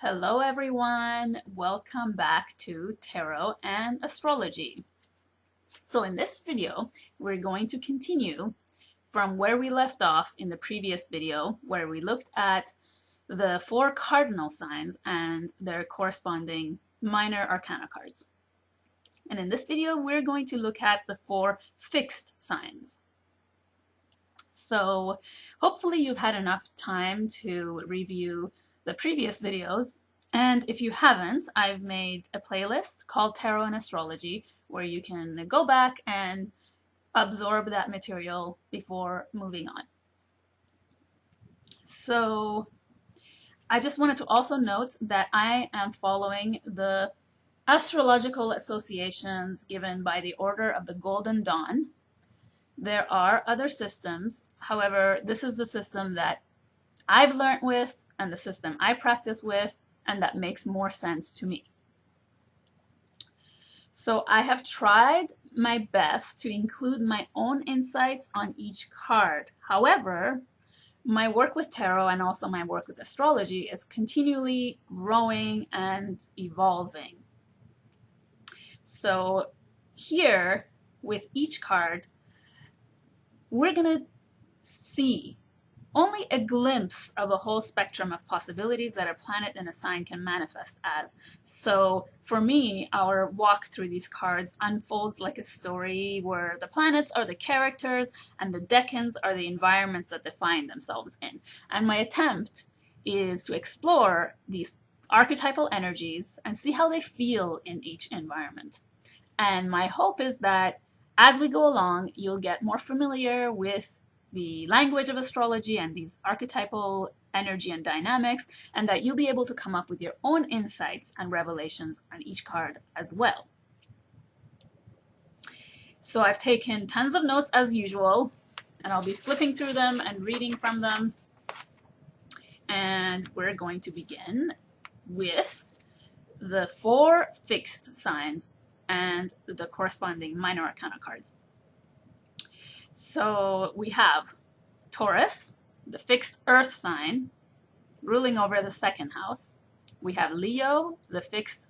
Hello everyone, welcome back to Tarot and Astrology. So in this video, we're going to continue from where we left off in the previous video, where we looked at the 4 cardinal signs and their corresponding minor arcana cards. And in this video, we're going to look at the 4 fixed signs. So hopefully you've had enough time to review the previous videos, and if you haven't, I've made a playlist called Tarot and Astrology where you can go back and absorb that material before moving on. So I just wanted to also note that I am following the astrological associations given by the Order of the Golden Dawn. There are other systems, however, this is the system that I've learned with and the system I practice with, and that makes more sense to me. So I have tried my best to include my own insights on each card. However, my work with tarot and also my work with astrology is continually growing and evolving. So here, with each card, we're going to see only a glimpse of a whole spectrum of possibilities that a planet and a sign can manifest as. So for me, our walk through these cards unfolds like a story where the planets are the characters and the decans are the environments that they find themselves in. And my attempt is to explore these archetypal energies and see how they feel in each environment. And my hope is that as we go along, you'll get more familiar with the language of astrology and these archetypal energy and dynamics, and that you'll be able to come up with your own insights and revelations on each card as well. So I've taken tons of notes as usual, and I'll be flipping through them and reading from them. And we're going to begin with the 4 fixed signs and the corresponding minor arcana cards. So we have Taurus, the fixed earth sign, ruling over the 2nd house. We have Leo, the fixed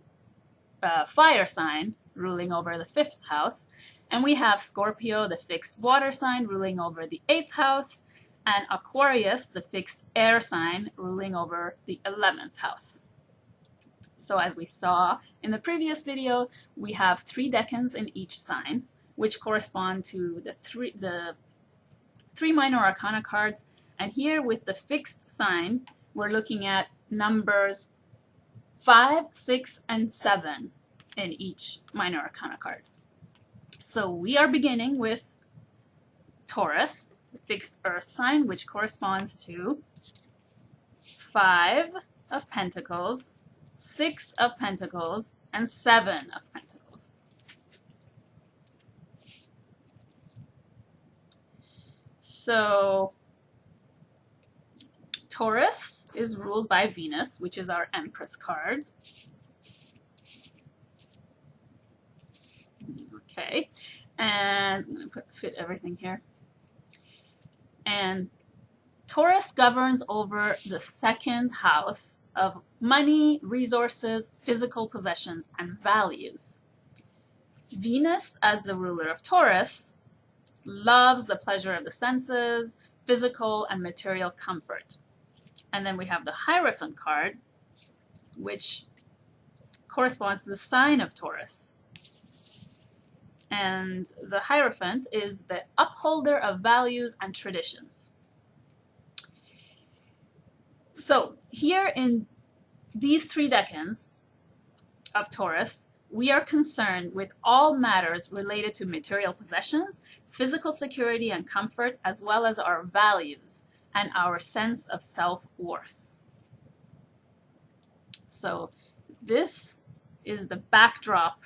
fire sign, ruling over the 5th house. And we have Scorpio, the fixed water sign, ruling over the 8th house. And Aquarius, the fixed air sign, ruling over the 11th house. So as we saw in the previous video, we have 3 decans in each sign, which correspond to the three minor arcana cards. And here with the fixed sign, we're looking at numbers 5, 6, and 7 in each minor arcana card. So we are beginning with Taurus, the fixed earth sign, which corresponds to 5 of Pentacles, 6 of Pentacles, and 7 of Pentacles. So Taurus is ruled by Venus, which is our Empress card. Okay, and I'm going to fit everything here. And Taurus governs over the 2nd house of money, resources, physical possessions, and values. Venus, as the ruler of Taurus, loves the pleasure of the senses, physical and material comfort. And then we have the Hierophant card, which corresponds to the sign of Taurus. And the Hierophant is the upholder of values and traditions. So here in these 3 decans of Taurus, we are concerned with all matters related to material possessions, physical security and comfort, as well as our values and our sense of self-worth. So this is the backdrop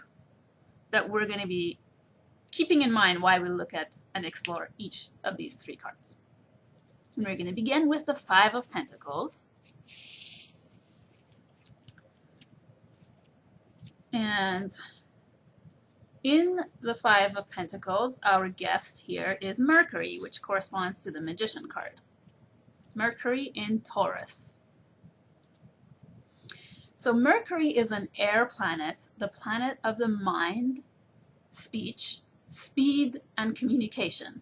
that we're going to be keeping in mind while we look at and explore each of these 3 cards. And we're going to begin with the 5 of Pentacles. And in the 5 of Pentacles, our guest here is Mercury, which corresponds to the Magician card. Mercury in Taurus. So Mercury is an air planet, the planet of the mind, speech, speed, and communication.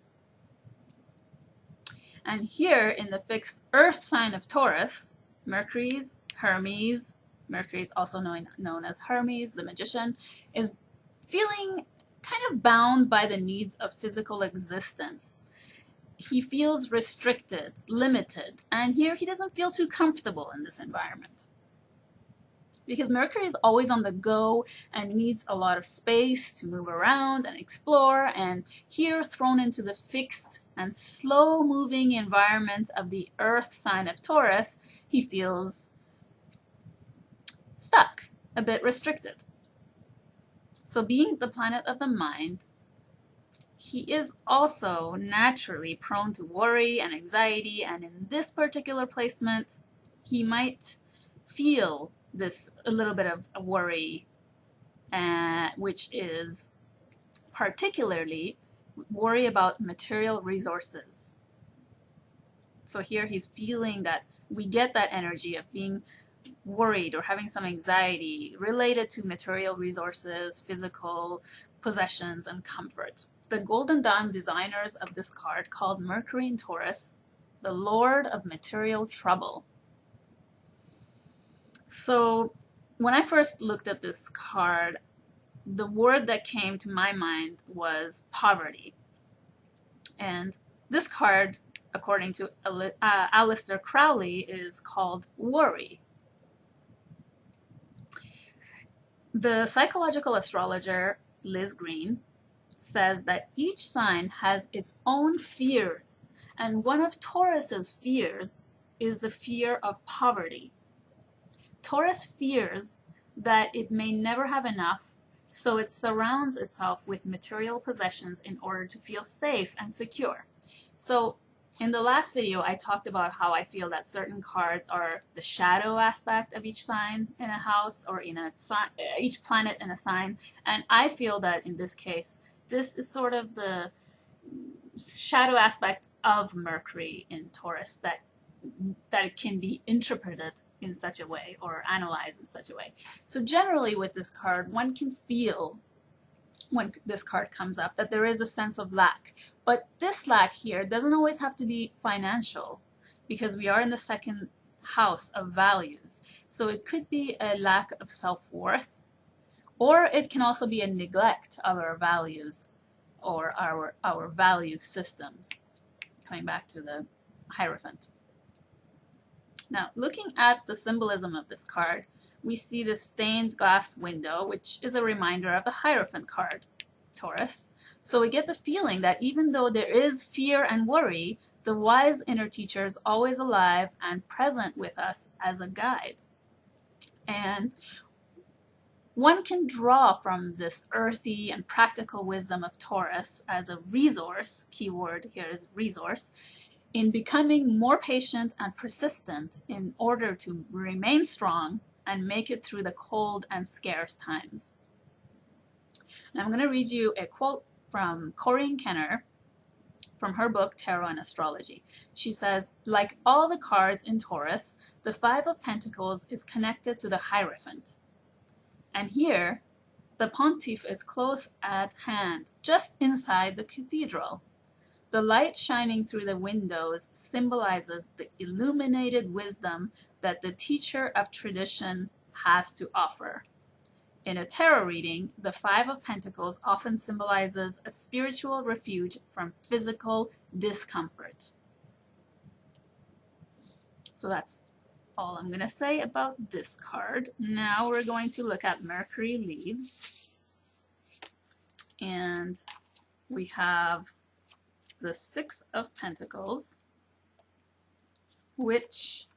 And here in the fixed earth sign of Taurus, Mercury's Hermes, Mercury is also known as Hermes, the magician, is feeling kind of bound by the needs of physical existence. He feels restricted, limited, and here he doesn't feel too comfortable in this environment. Because Mercury is always on the go and needs a lot of space to move around and explore, and here thrown into the fixed and slow-moving environment of the earth sign of Taurus, he feels stuck, a bit restricted. So being the planet of the mind, he is also naturally prone to worry and anxiety, and in this particular placement, he might feel this a little bit of a worry, which is particularly worry about material resources. So here he's feeling that we get that energy of being worried or having some anxiety related to material resources, physical possessions, and comfort. The Golden Dawn designers of this card called Mercury in Taurus the Lord of Material Trouble. So when I first looked at this card, the word that came to my mind was poverty. And this card, according to Aleister Crowley, is called worry. The psychological astrologer Liz Green says that each sign has its own fears, and one of Taurus's fears is the fear of poverty. Taurus fears that it may never have enough, so it surrounds itself with material possessions in order to feel safe and secure. So in the last video, I talked about how I feel that certain cards are the shadow aspect of each sign in a house, or in a sign, each planet in a sign, and I feel that in this case, this is sort of the shadow aspect of Mercury in Taurus, that it can be interpreted in such a way or analyzed in such a way. So generally with this card, one can feel when this card comes up that there is a sense of lack. But this lack here doesn't always have to be financial, because we are in the second house of values. So it could be a lack of self-worth, or it can also be a neglect of our values or our value systems. Coming back to the Hierophant. Now, looking at the symbolism of this card, we see the stained glass window, which is a reminder of the Hierophant card, Taurus. So we get the feeling that even though there is fear and worry, the wise inner teacher is always alive and present with us as a guide. And one can draw from this earthy and practical wisdom of Taurus as a resource, keyword here is resource, in becoming more patient and persistent in order to remain strong and make it through the cold and scarce times. Now I'm going to read you a quote from Corrine Kenner from her book Tarot and Astrology. She says, like all the cards in Taurus, the Five of Pentacles is connected to the Hierophant. And here, the Pontiff is close at hand, just inside the cathedral. The light shining through the windows symbolizes the illuminated wisdom that the teacher of tradition has to offer. In a tarot reading, the Five of Pentacles often symbolizes a spiritual refuge from physical discomfort. So that's all I'm going to say about this card. Now we're going to look at Mercury leaves. And we have the Six of Pentacles, which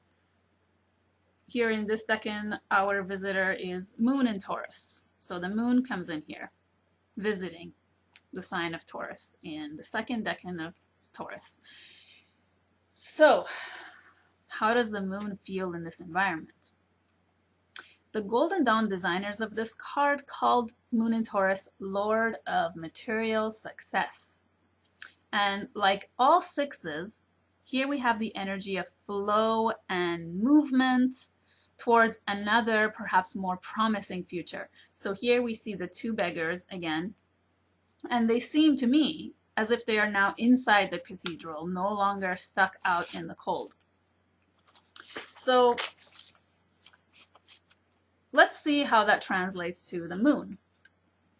here in this decan, our visitor is Moon in Taurus. So the Moon comes in here, visiting the sign of Taurus in the second decan of Taurus. So how does the Moon feel in this environment? The Golden Dawn designers of this card called Moon in Taurus Lord of Material Success. And like all sixes, here we have the energy of flow and movement, towards another, perhaps more promising future. So here we see the two beggars again, and they seem to me as if they are now inside the cathedral, no longer stuck out in the cold. So let's see how that translates to the moon.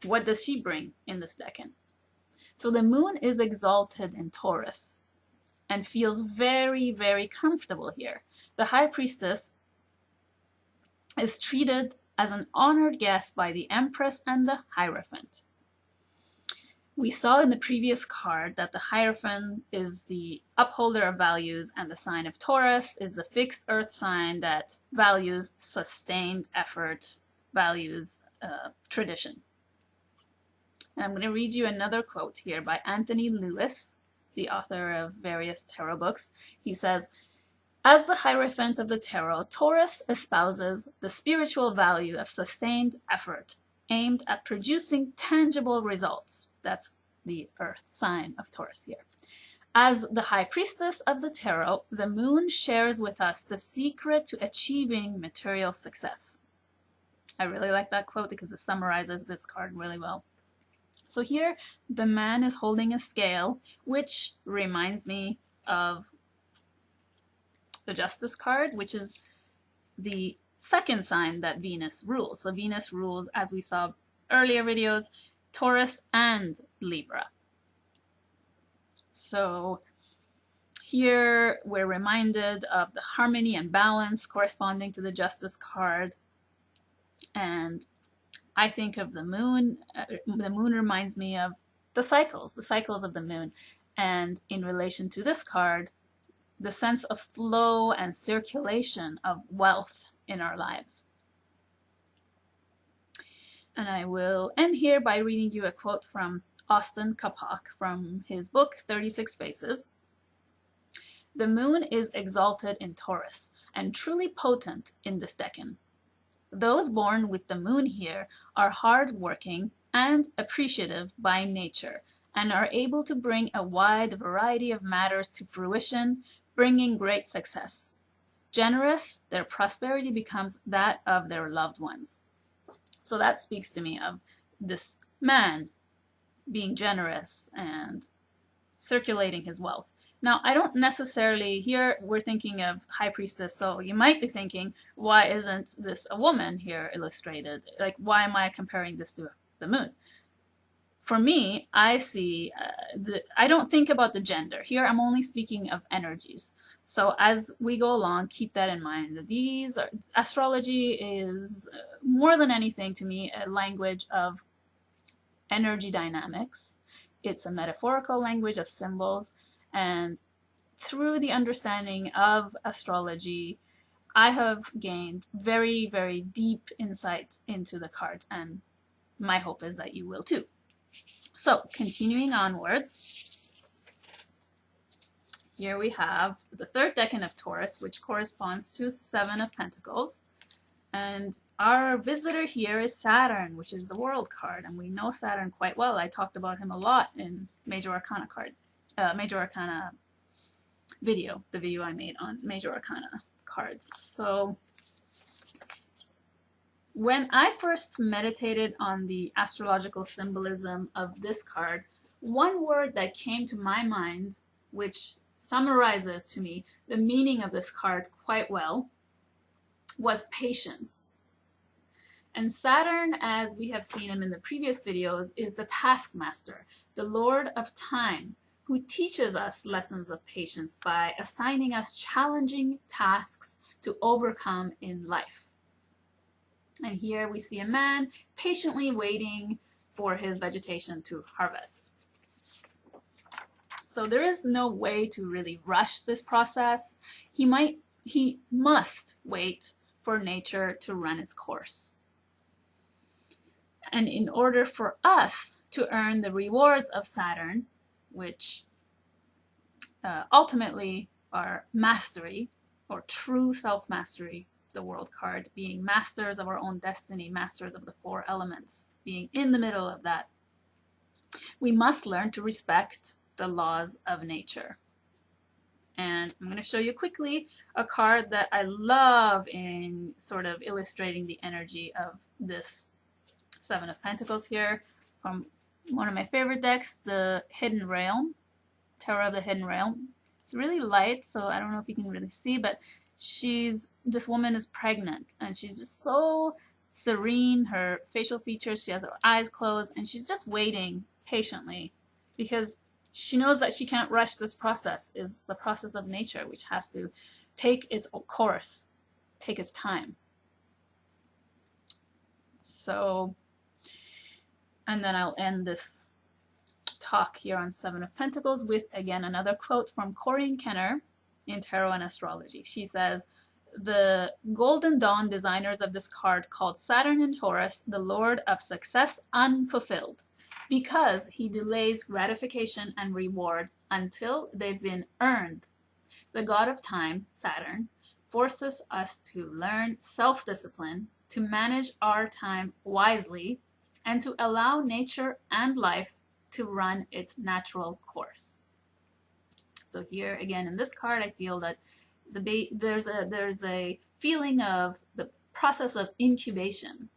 What does she bring in this Decan? So the moon is exalted in Taurus and feels very, very comfortable here. The high priestess is treated as an honored guest by the Empress and the Hierophant. We saw in the previous card that the Hierophant is the upholder of values, and the sign of Taurus is the fixed earth sign that values sustained effort, values tradition. And I'm going to read you another quote here by Anthony Lewis, the author of various tarot books. He says, "As the Hierophant of the tarot, Taurus espouses the spiritual value of sustained effort aimed at producing tangible results." That's the earth sign of Taurus here. "As the high priestess of the tarot, the moon shares with us the secret to achieving material success." I really like that quote because it summarizes this card really well. So here, the man is holding a scale, which reminds me of the Justice card, which is the second sign that Venus rules. So Venus rules, as we saw earlier videos, Taurus and Libra. So here we're reminded of the harmony and balance corresponding to the Justice card. And I think of the moon. The moon reminds me of the cycles of the moon. And in relation to this card, the sense of flow and circulation of wealth in our lives. And I will end here by reading you a quote from Austin Coppock from his book, 36 Faces. "The moon is exalted in Taurus and truly potent in this Decan. Those born with the moon here are hard-working and appreciative by nature and are able to bring a wide variety of matters to fruition, bringing great success. Generous, their prosperity becomes that of their loved ones." So that speaks to me of this man being generous and circulating his wealth. Now, I don't necessarily, here we're thinking of high priestess, so you might be thinking, why isn't this a woman here illustrated? Like, why am I comparing this to the moon? For me, I see, I don't think about the gender. Here I'm only speaking of energies. So as we go along, keep that in mind. Astrology is more than anything to me a language of energy dynamics. It's a metaphorical language of symbols. And through the understanding of astrology, I have gained very, very deep insight into the cards. And my hope is that you will too. So, continuing onwards, here we have the third Decan of Taurus, which corresponds to 7 of Pentacles. And our visitor here is Saturn, which is the World card. And we know Saturn quite well. I talked about him a lot in Major Arcana Major Arcana video, the video I made on Major Arcana cards. So when I first meditated on the astrological symbolism of this card, one word that came to my mind, which summarizes to me the meaning of this card quite well, was patience. And Saturn, as we have seen him in the previous videos, is the taskmaster, the Lord of Time, who teaches us lessons of patience by assigning us challenging tasks to overcome in life. And here we see a man patiently waiting for his vegetation to harvest. So there is no way to really rush this process. He must wait for nature to run its course. And in order for us to earn the rewards of Saturn, which ultimately are mastery or true self-mastery, the World card, being masters of our own destiny, masters of the 4 elements, being in the middle of that, we must learn to respect the laws of nature And I'm going to show you quickly a card that I love in sort of illustrating the energy of this Seven of Pentacles here from one of my favorite decks, the Hidden Realm, Tarot of the Hidden Realm. It's really light, so I don't know if you can really see, but this woman is pregnant, and she's just so serene. Her facial features, she has her eyes closed, and she's just waiting patiently because she knows that she can't rush this process. Is the process of nature, which has to take its course, take its time. So, and then I'll end this talk here on Seven of Pentacles with, again, another quote from Corrine Kenner in Tarot and Astrology. She says, the Golden Dawn designers of this card called Saturn in Taurus the Lord of Success Unfulfilled, because he delays gratification and reward until they've been earned. The god of time, Saturn, forces us to learn self-discipline, to manage our time wisely, and to allow nature and life to run its natural course. So here again in this card, I feel that there's a feeling of the process of incubation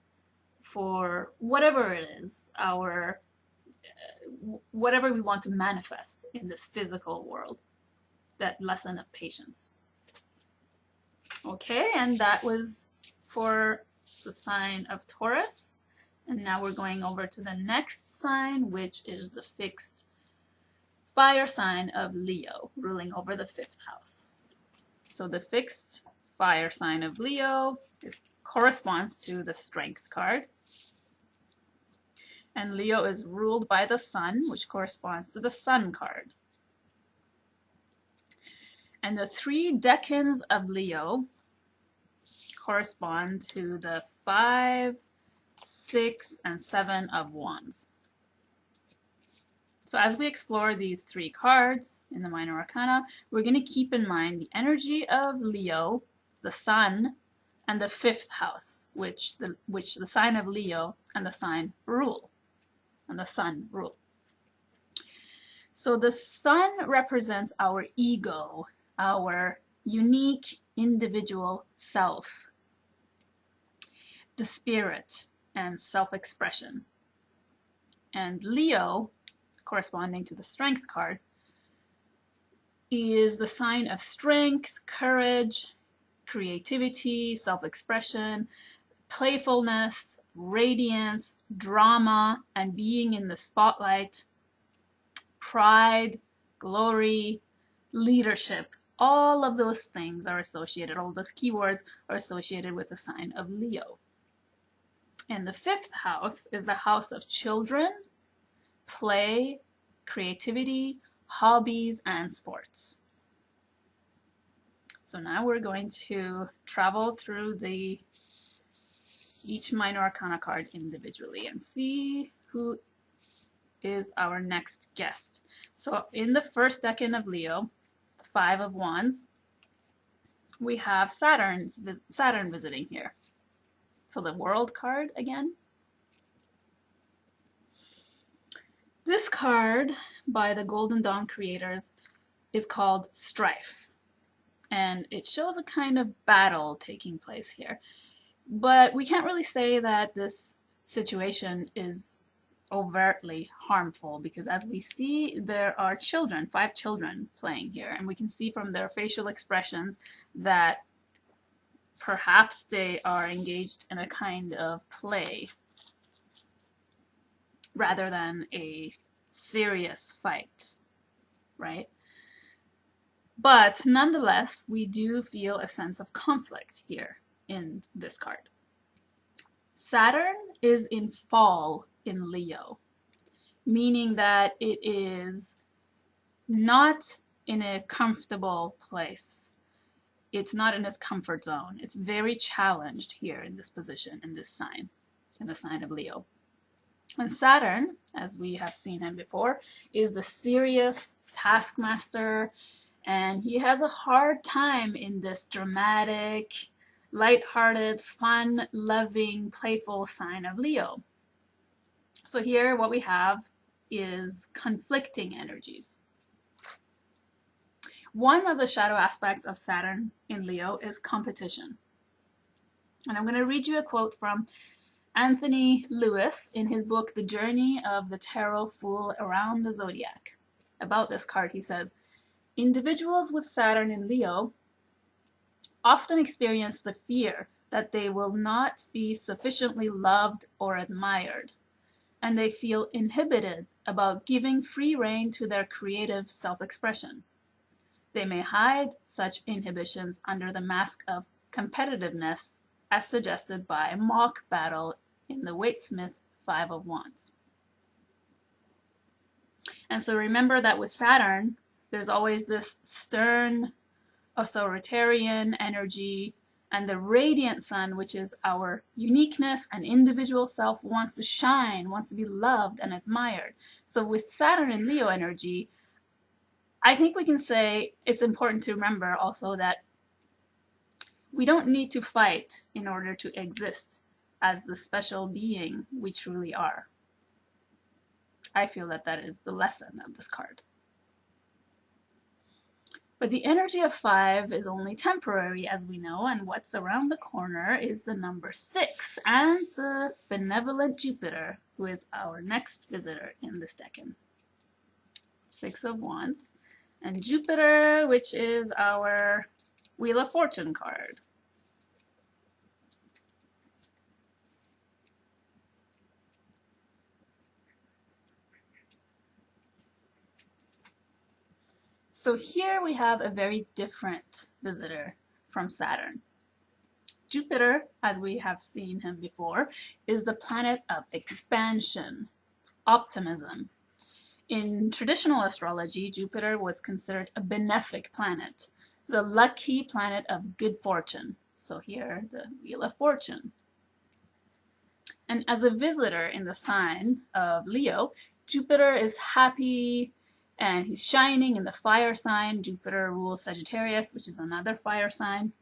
for whatever it is, our whatever we want to manifest in this physical world, that lesson of patience. Okay, and that was for the sign of Taurus. And now we're going over to the next sign, which is the fixed fire sign of Leo, ruling over the 5th house. So the fixed fire sign of Leo corresponds to the Strength card. And Leo is ruled by the Sun, which corresponds to the Sun card. And the 3 decans of Leo correspond to the 5, 6, and 7 of Wands. So as we explore these 3 cards in the Minor Arcana, we're going to keep in mind the energy of Leo, the Sun, and the 5th house, which the sign of Leo and the sign rule, and the Sun rule. So the Sun represents our ego, our unique individual self, the spirit, and self-expression. And Leo, corresponding to the Strength card, is the sign of strength, courage, creativity, self-expression, playfulness, radiance, drama, and being in the spotlight, pride, glory, leadership. All of those things are associated, all those keywords are associated with the sign of Leo. And the 5th house is the house of children, play, creativity, hobbies, and sports. So now we're going to travel through each Minor Arcana card individually and see who is our next guest. So in the first decan of Leo, 5 of Wands, we have Saturn visiting here. So the World card again. This card by the Golden Dawn creators is called Strife. And it shows a kind of battle taking place here. But we can't really say that this situation is overtly harmful, because as we see, there are children, 5 children playing here, and we can see from their facial expressions that perhaps they are engaged in a kind of play rather than a serious fight, right? But nonetheless, we do feel a sense of conflict here in this card. Saturn is in fall in Leo, meaning that it is not in a comfortable place. It's not in its comfort zone. It's very challenged here in this position, in this sign, in the sign of Leo. And Saturn, as we have seen him before, is the serious taskmaster, and he has a hard time in this dramatic, lighthearted, fun-loving, playful sign of Leo. So here what we have is conflicting energies. One of the shadow aspects of Saturn in Leo is competition. And I'm going to read you a quote from Anthony Lewis in his book, The Journey of the Tarot Fool Around the Zodiac. About this card, he says, individuals with Saturn in Leo often experience the fear that they will not be sufficiently loved or admired, and they feel inhibited about giving free rein to their creative self-expression. They may hide such inhibitions under the mask of competitiveness, as suggested by mock battle in the Waite-Smith Five of Wands. And so remember that with Saturn, there's always this stern, authoritarian energy, and the radiant sun, which is our uniqueness and individual self, wants to shine, wants to be loved and admired. So with Saturn and Leo energy, I think we can say it's important to remember also that we don't need to fight in order to exist as the special being we truly are. I feel that that is the lesson of this card. But the energy of 5 is only temporary, as we know, and what's around the corner is the number 6 and the benevolent Jupiter, who is our next visitor in this decan. 6 of Wands. And Jupiter, which is our Wheel of Fortune card. So here we have a very different visitor from Saturn. Jupiter, as we have seen him before, is the planet of expansion, optimism. In traditional astrology, Jupiter was considered a benefic planet, the lucky planet of good fortune. So here, the Wheel of Fortune. And as a visitor in the sign of Leo, Jupiter is happy, and he's shining in the fire sign. Jupiter rules Sagittarius, which is another fire sign.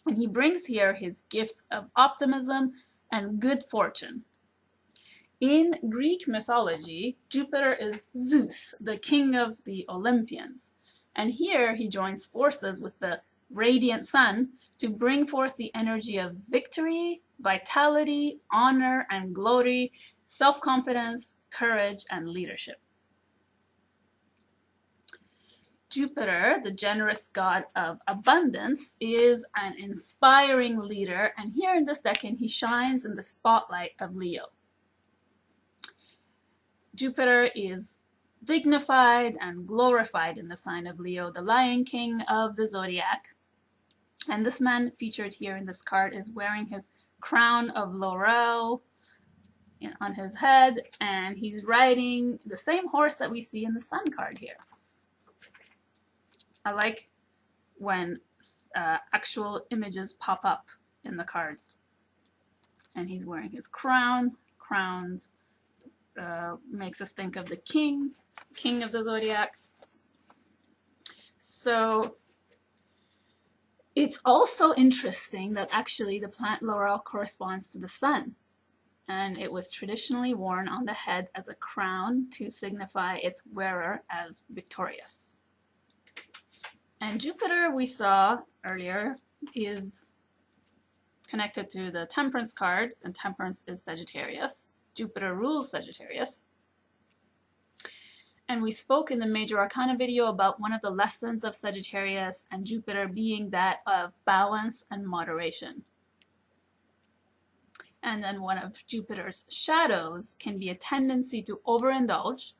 And he brings here his gifts of optimism and good fortune. In Greek mythology, Jupiter is Zeus, the king of the Olympians. And here he joins forces with the radiant sun to bring forth the energy of victory, vitality, honor, and glory, self-confidence, courage, and leadership. Jupiter, the generous god of abundance, is an inspiring leader, and here in this decan, he shines in the spotlight of Leo. Jupiter is dignified and glorified in the sign of Leo, the Lion King of the Zodiac. And this man featured here in this card is wearing his crown of laurel on his head, and he's riding the same horse that we see in the Sun card here. I like when actual images pop up in the cards. And he's wearing his crown. Crowned makes us think of the king of the Zodiac. So it's also interesting that actually the plant laurel corresponds to the sun. And it was traditionally worn on the head as a crown to signify its wearer as victorious. And Jupiter, we saw earlier, is connected to the Temperance card, and Temperance is Sagittarius. Jupiter rules Sagittarius. And we spoke in the Major Arcana video about one of the lessons of Sagittarius and Jupiter being that of balance and moderation. And then one of Jupiter's shadows can be a tendency to overindulge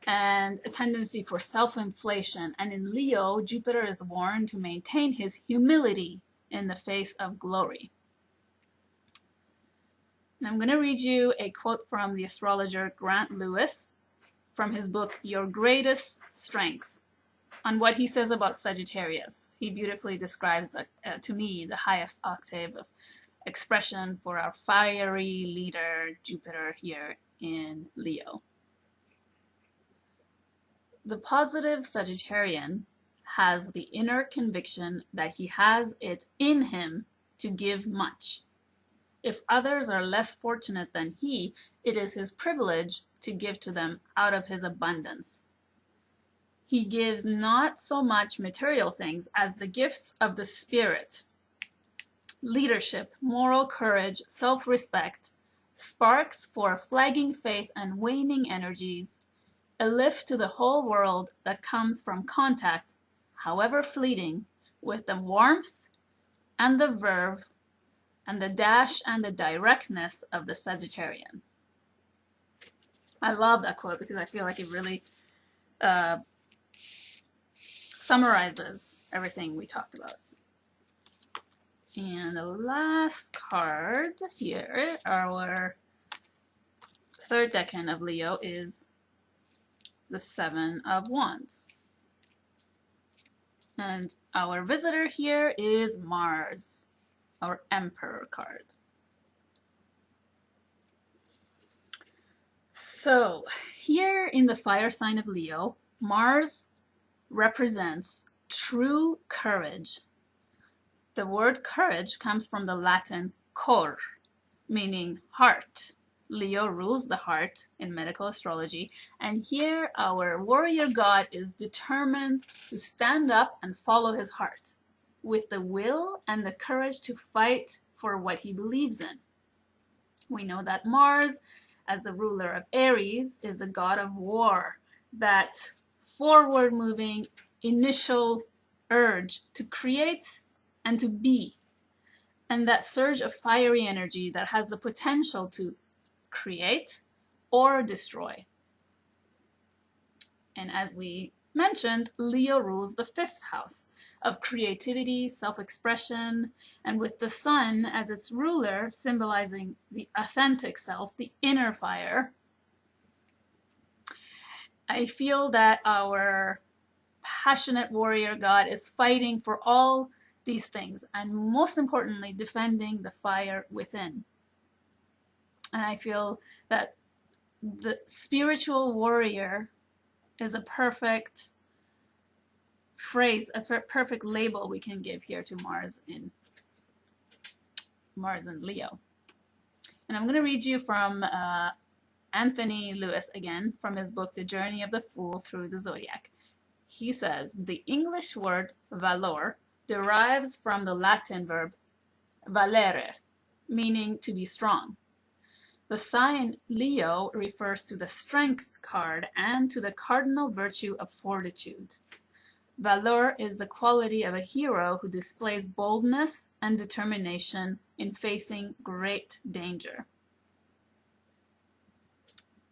and a tendency for self-inflation. And in Leo, Jupiter is warned to maintain his humility in the face of glory. And I'm going to read you a quote from the astrologer Grant Lewis from his book, Your Greatest Strength, on what he says about Sagittarius. He beautifully describes, to me, the highest octave of expression for our fiery leader, Jupiter, here in Leo. The positive Sagittarian has the inner conviction that he has it in him to give much. If others are less fortunate than he, it is his privilege to give to them out of his abundance. he gives not so much material things as the gifts of the spirit, leadership, moral courage, self-respect, sparks for flagging faith and waning energies, a lift to the whole world that comes from contact, however fleeting, with the warmth and the verve and the dash and the directness of the Sagittarian. I love that quote because I feel like it really summarizes everything we talked about. And the last card here, our third decan of Leo, is the Seven of Wands. And our visitor here is Mars, our Emperor card. So here in the fire sign of Leo, Mars represents true courage. The word courage comes from the Latin cor, meaning heart. Leo rules the heart in medical astrology, and here our warrior god is determined to stand up and follow his heart, with the will and the courage to fight for what he believes in. We know that Mars, as the ruler of Aries, is the god of war, that forward-moving initial urge to create and to be, and that surge of fiery energy that has the potential to create or destroy. And as we mentioned, Leo rules the fifth house of creativity, self-expression, and with the sun as its ruler, symbolizing the authentic self, the inner fire, I feel that our passionate warrior god is fighting for all these things, and most importantly, defending the fire within. And I feel that the spiritual warrior is a perfect phrase, a perfect label we can give here to Mars and Leo. And I'm going to read you from Anthony Lewis again, from his book, The Journey of the Fool Through the Zodiac. He says, the English word valor derives from the Latin verb valere, meaning to be strong. The sign Leo refers to the strength card and to the cardinal virtue of fortitude. Valor is the quality of a hero who displays boldness and determination in facing great danger.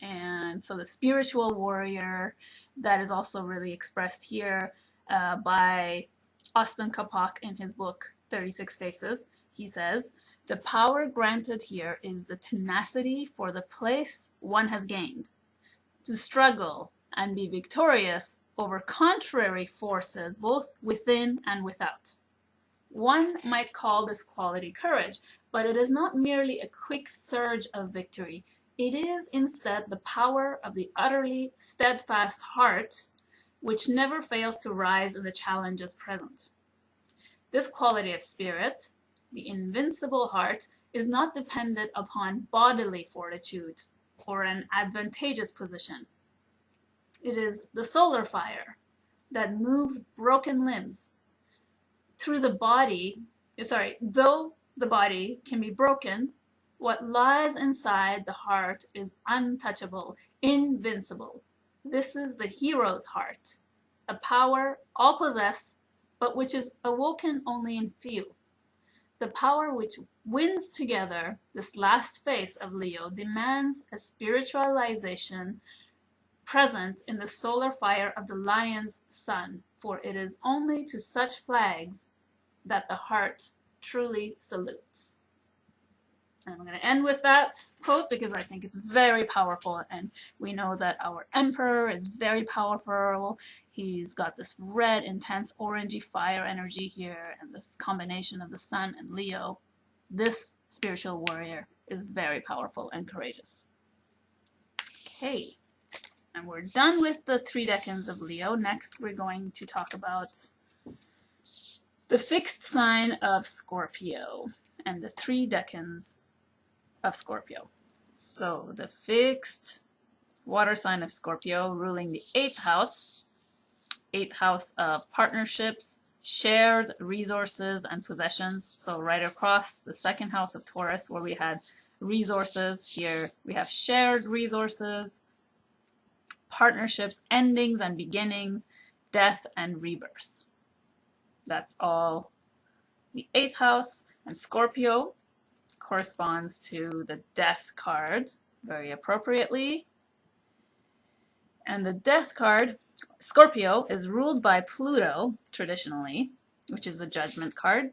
And so the spiritual warrior, that is also really expressed here by Austin Coppock in his book 36 Faces. He says, the power granted here is the tenacity for the place one has gained, to struggle and be victorious over contrary forces both within and without. One might call this quality courage, but it is not merely a quick surge of victory. It is instead the power of the utterly steadfast heart, which never fails to rise in the challenges present. This quality of spirit, the invincible heart, is not dependent upon bodily fortitude or an advantageous position. It is the solar fire that moves broken limbs. Though the body can be broken, what lies inside the heart is untouchable, invincible. This is the hero's heart, a power all possess, but which is awoken only in few. The power which wins together this last phase of Leo demands a spiritualization present in the solar fire of the lion's sun, for it is only to such flags that the heart truly salutes. And I'm going to end with that quote because I think it's very powerful, and we know that our emperor is very powerful. He's got this red, intense, orangey fire energy here, and this combination of the sun and Leo. This spiritual warrior is very powerful and courageous. Okay, and we're done with the 3 decans of Leo. Next, we're going to talk about the fixed sign of Scorpio and the 3 decans of Scorpio. So the fixed water sign of Scorpio, ruling the 8th house, 8th house of partnerships, shared resources and possessions. So right across the 2nd house of Taurus where we had resources, here we have shared resources, partnerships, endings and beginnings, death and rebirth. That's all the 8th house. And Scorpio corresponds to the death card very appropriately. And the death card, Scorpio, is ruled by Pluto traditionally, which is the judgment card.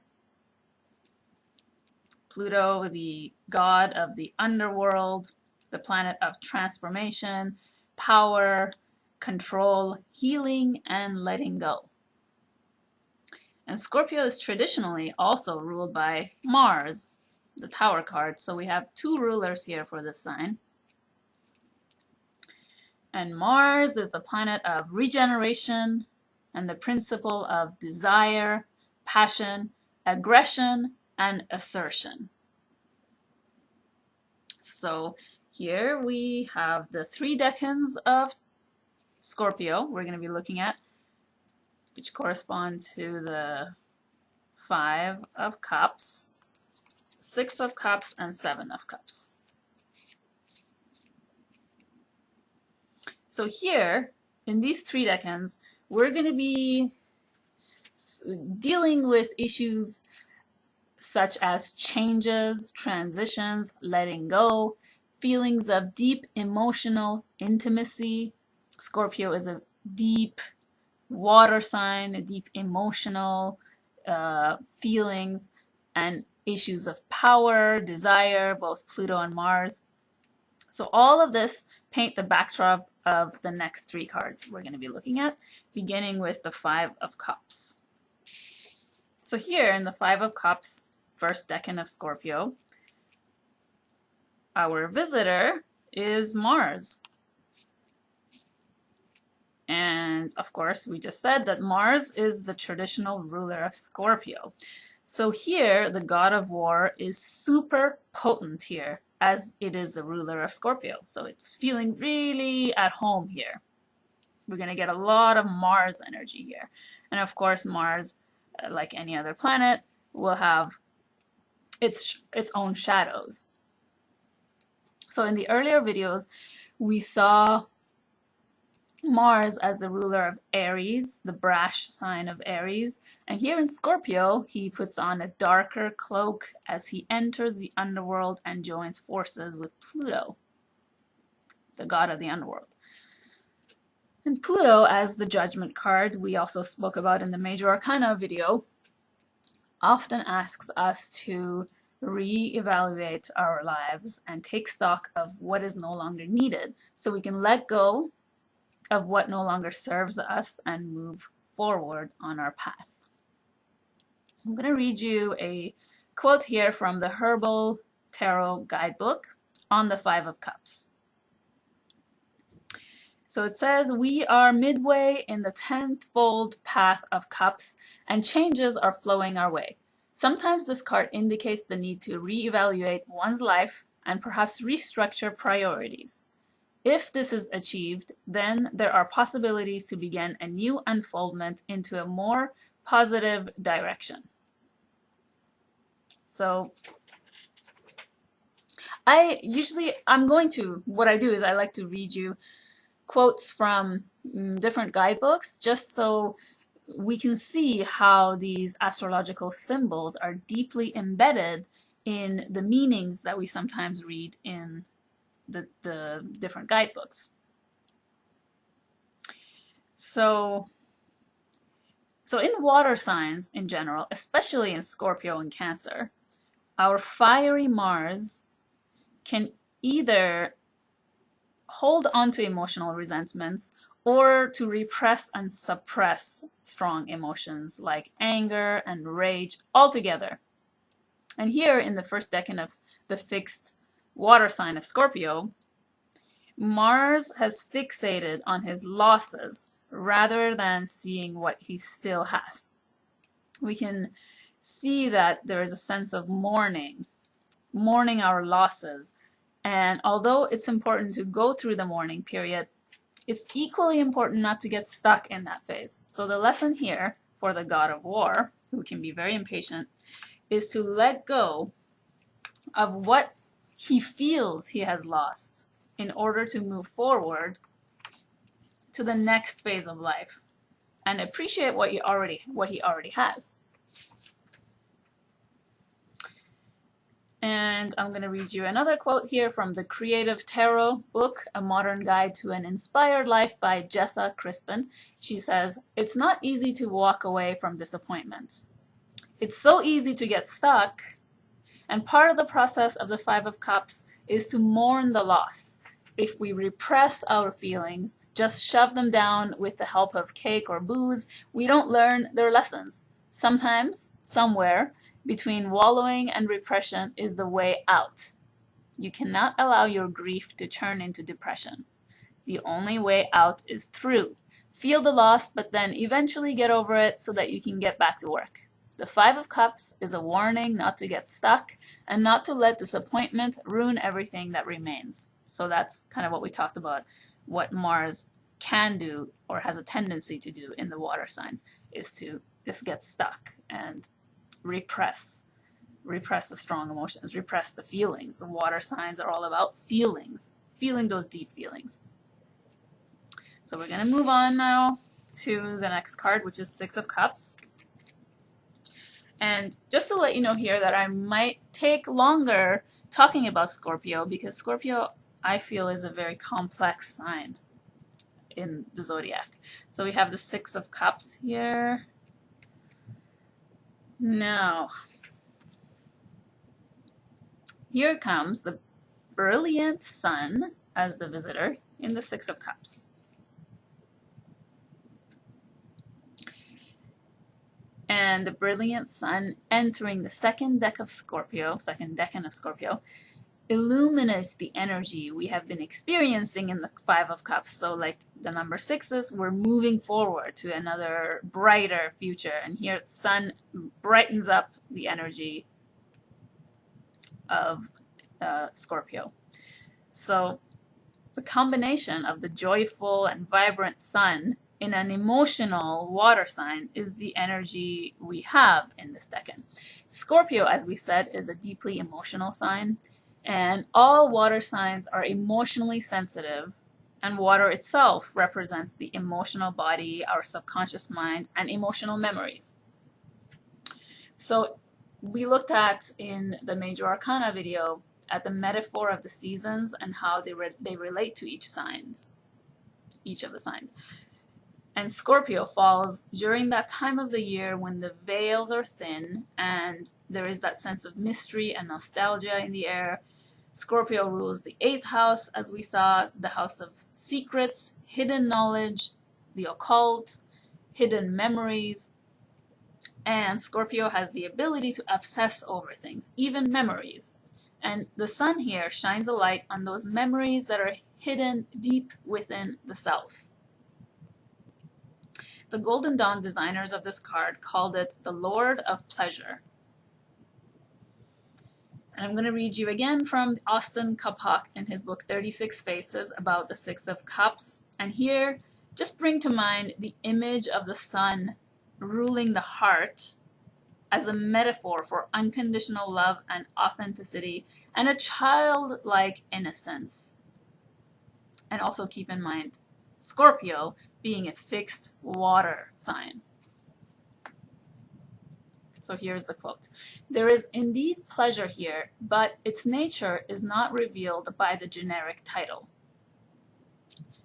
Pluto, the god of the underworld, the planet of transformation, power, control, healing, and letting go. And Scorpio is traditionally also ruled by Mars, the Tower card. So we have 2 rulers here for this sign. And Mars is the planet of regeneration and the principle of desire, passion, aggression, and assertion. So here we have the 3 decans of Scorpio we're going to be looking at, which correspond to the 5 of Cups, 6 of Cups, and 7 of Cups. So here, in these 3 decans, we're going to be dealing with issues such as changes, transitions, letting go, feelings of deep emotional intimacy. Scorpio is a deep water sign, a deep emotional feelings, and issues of power, desire, both Pluto and Mars. So all of this paint the backdrop of the next 3 cards we're going to be looking at, beginning with the 5 of Cups. So here in the 5 of Cups, first decan of Scorpio, our visitor is Mars. And of course, we just said that Mars is the traditional ruler of Scorpio. So here, the god of war is super potent here, as it is the ruler of Scorpio. So it's feeling really at home here. We're going to get a lot of Mars energy here. And of course, Mars, like any other planet, will have its own shadows. So in the earlier videos, we saw Mars as the ruler of Aries, the brash sign of Aries. And here in Scorpio, he puts on a darker cloak as he enters the underworld and joins forces with Pluto, the god of the underworld. And Pluto, as the judgment card we also spoke about in the Major Arcana video, often asks us to re-evaluate our lives and take stock of what is no longer needed so we can let go of what no longer serves us and move forward on our path. I'm going to read you a quote here from the Herbal Tarot Guidebook on the 5 of Cups. So it says, we are midway in the 10th-fold path of cups and changes are flowing our way. Sometimes this card indicates the need to reevaluate one's life and perhaps restructure priorities. If this is achieved, then there are possibilities to begin a new unfoldment into a more positive direction. So what I do is I like to read you quotes from different guidebooks just so we can see how these astrological symbols are deeply embedded in the meanings that we sometimes read in the different guidebooks. So in water signs in general, especially in Scorpio and Cancer, our fiery Mars can either hold on to emotional resentments or to repress and suppress strong emotions like anger and rage altogether. And here in the first decan of the fixed water sign of Scorpio, Mars has fixated on his losses rather than seeing what he still has. We can see that there is a sense of mourning our losses. And although it's important to go through the mourning period, it's equally important not to get stuck in that phase. So the lesson here for the god of war, who can be very impatient, is to let go of what he feels he has lost in order to move forward to the next phase of life and appreciate what he already has. And I'm going to read you another quote here from the Creative Tarot book, A Modern Guide to an Inspired Life by Jessa Crispin. She says, "It's not easy to walk away from disappointment. It's so easy to get stuck, and part of the process of the Five of Cups is to mourn the loss. If we repress our feelings, just shove them down with the help of cake or booze, we don't learn their lessons. Sometimes, somewhere, between wallowing and repression is the way out. You cannot allow your grief to turn into depression. The only way out is through. Feel the loss, but then eventually get over it so that you can get back to work. The Five of Cups is a warning not to get stuck and not to let disappointment ruin everything that remains." So that's kind of what we talked about, what Mars can do or has a tendency to do in the water signs, is to just get stuck and repress the strong emotions, repress the feelings. The water signs are all about feelings, feeling those deep feelings. So we're going to move on now to the next card, which is Six of Cups. And just to let you know here that I might take longer talking about Scorpio, because Scorpio, I feel, is a very complex sign in the zodiac. So we have the Six of Cups here. Now, here comes the brilliant sun as the visitor in the Six of Cups. And the brilliant sun entering the second decan of Scorpio, illuminates the energy we have been experiencing in the Five of Cups. So like the number sixes, we're moving forward to another brighter future. And here the sun brightens up the energy of Scorpio. So the combination of the joyful and vibrant sun in an emotional water sign is the energy we have in this decan. Scorpio, as we said, is a deeply emotional sign. And all water signs are emotionally sensitive, and water itself represents the emotional body, our subconscious mind, and emotional memories. So we looked at, in the Major Arcana video, at the metaphor of the seasons and how they relate to each of the signs. And Scorpio falls during that time of the year when the veils are thin and there is that sense of mystery and nostalgia in the air. Scorpio rules the 8th house, as we saw, the house of secrets, hidden knowledge, the occult, hidden memories. And Scorpio has the ability to obsess over things, even memories. And the sun here shines a light on those memories that are hidden deep within the self. The Golden Dawn designers of this card called it the Lord of Pleasure. And I'm going to read you again from Austin Coppock in his book 36 Faces about the Six of Cups. And here, just bring to mind the image of the sun ruling the heart as a metaphor for unconditional love and authenticity and a childlike innocence. And also keep in mind Scorpio being a fixed water sign. So here's the quote. "There is indeed pleasure here, but its nature is not revealed by the generic title.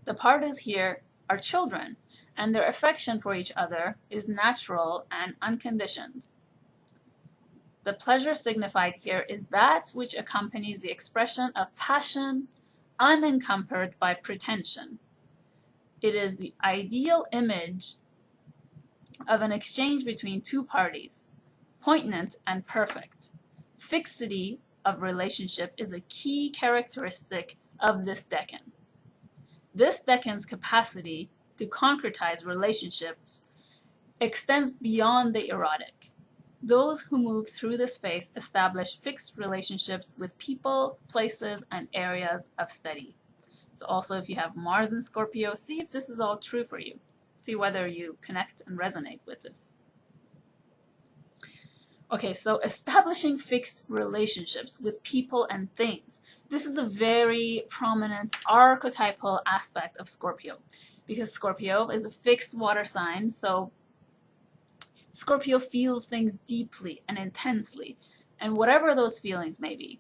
The parties here are children, and their affection for each other is natural and unconditioned. The pleasure signified here is that which accompanies the expression of passion, unencumbered by pretension. It is the ideal image of an exchange between two parties, poignant and perfect. Fixity of relationship is a key characteristic of this decan. This decan's capacity to concretize relationships extends beyond the erotic. Those who move through this phase establish fixed relationships with people, places, and areas of study. So also if you have Mars in Scorpio, see if this is all true for you. See whether you connect and resonate with this. Okay, so establishing fixed relationships with people and things. This is a very prominent archetypal aspect of Scorpio, because Scorpio is a fixed water sign, so Scorpio feels things deeply and intensely, and whatever those feelings may be.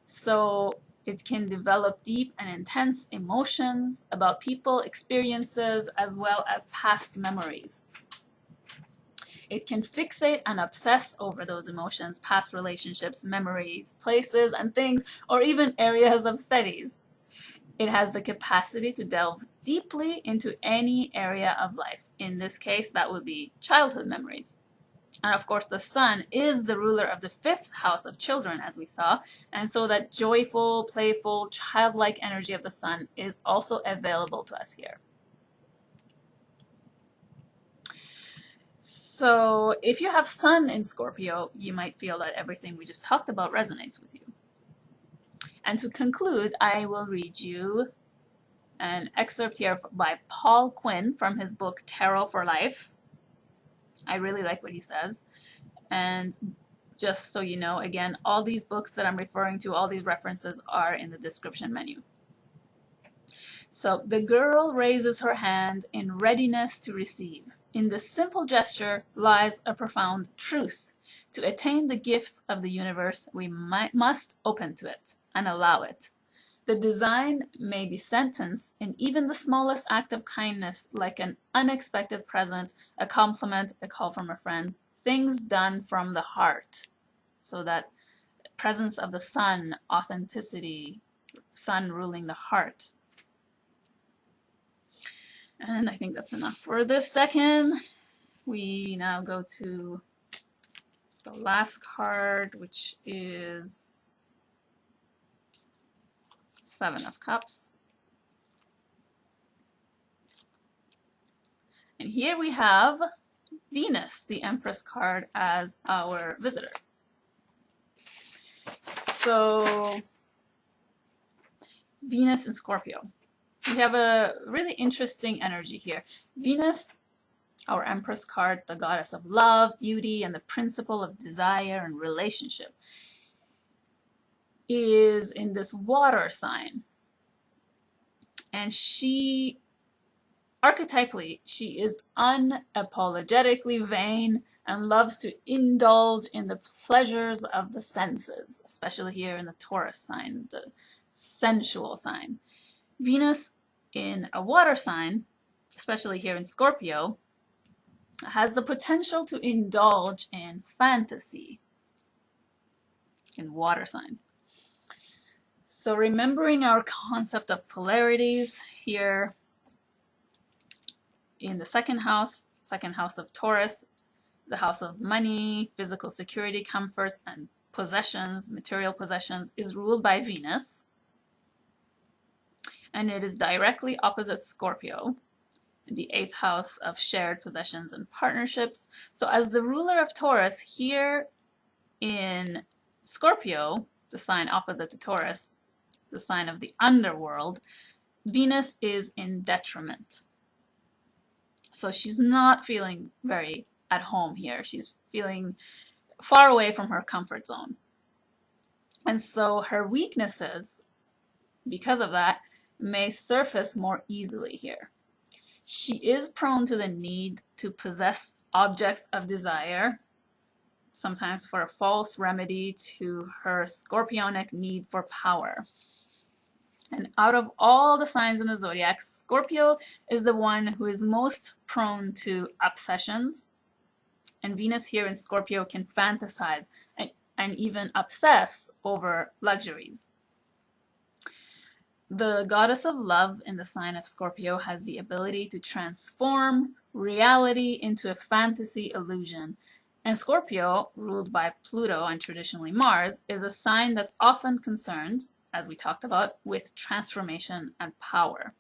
So it can develop deep and intense emotions about people, experiences, as well as past memories. It can fixate and obsess over those emotions, past relationships, memories, places and things, or even areas of studies. It has the capacity to delve deeply into any area of life. In this case, that would be childhood memories. And of course, the sun is the ruler of the 5th house of children, as we saw. And so that joyful, playful, childlike energy of the sun is also available to us here. So if you have sun in Scorpio, you might feel that everything we just talked about resonates with you. And to conclude, I will read you an excerpt here by Paul Quinn from his book Tarot for Life. I really like what he says. And just so you know, again, all these books that I'm referring to, all these references are in the description menu. So the girl raises her hand in readiness to receive. In the simple gesture lies a profound truth. To attain the gifts of the universe, we must open to it and allow it. The design may be sentenced in even the smallest act of kindness, like an unexpected present, a compliment, a call from a friend, things done from the heart. So that presence of the sun, authenticity, sun ruling the heart. And I think that's enough for this Decan. We now go to the last card, which is 7 of Cups. And here we have Venus, the Empress card, as our visitor. So Venus in Scorpio. We have a really interesting energy here. Venus, our Empress card, the goddess of love, beauty, and the principle of desire and relationship, is in this water sign. And she, archetypally, she is unapologetically vain and loves to indulge in the pleasures of the senses, especially here in the Taurus sign, the sensual sign. Venus in a water sign, especially here in Scorpio, has the potential to indulge in fantasy in water signs. So remembering our concept of polarities here in the second house of Taurus, the house of money, physical security, comforts, and possessions, material possessions, is ruled by Venus. And it is directly opposite Scorpio, the 8th house of shared possessions and partnerships. So as the ruler of Taurus, here in Scorpio, the sign opposite to Taurus, the sign of the underworld, Venus is in detriment. So she's not feeling very at home here. She's feeling far away from her comfort zone. And so her weaknesses, because of that, may surface more easily here. She is prone to the need to possess objects of desire, sometimes for a false remedy to her scorpionic need for power. And out of all the signs in the zodiac, Scorpio is the one who is most prone to obsessions. And Venus here in Scorpio can fantasize and even obsess over luxuries. The goddess of love in the sign of Scorpio has the ability to transform reality into a fantasy illusion. And Scorpio, ruled by Pluto and traditionally Mars, is a sign that's often concerned, as we talked about, with transformation and power.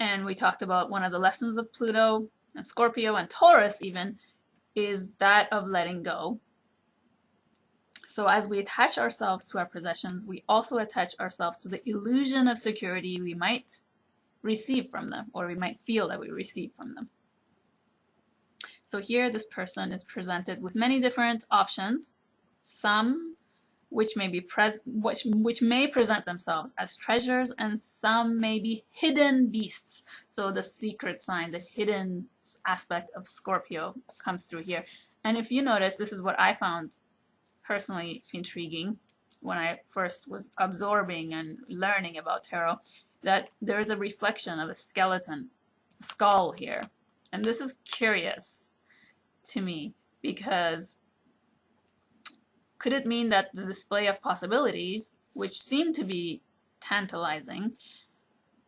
And we talked about one of the lessons of Pluto and Scorpio and Taurus even is that of letting go. So as we attach ourselves to our possessions, we also attach ourselves to the illusion of security we might receive from them, or we might feel that we receive from them. So here this person is presented with many different options, some which may be which may present themselves as treasures, and some may be hidden beasts. So the secret sign, the hidden aspect of Scorpio comes through here. And if you notice, this is what I found personally intriguing when I first was absorbing and learning about tarot, that there is a reflection of a skeleton, a skull here. And this is curious to me, because could it mean that the display of possibilities, which seem to be tantalizing,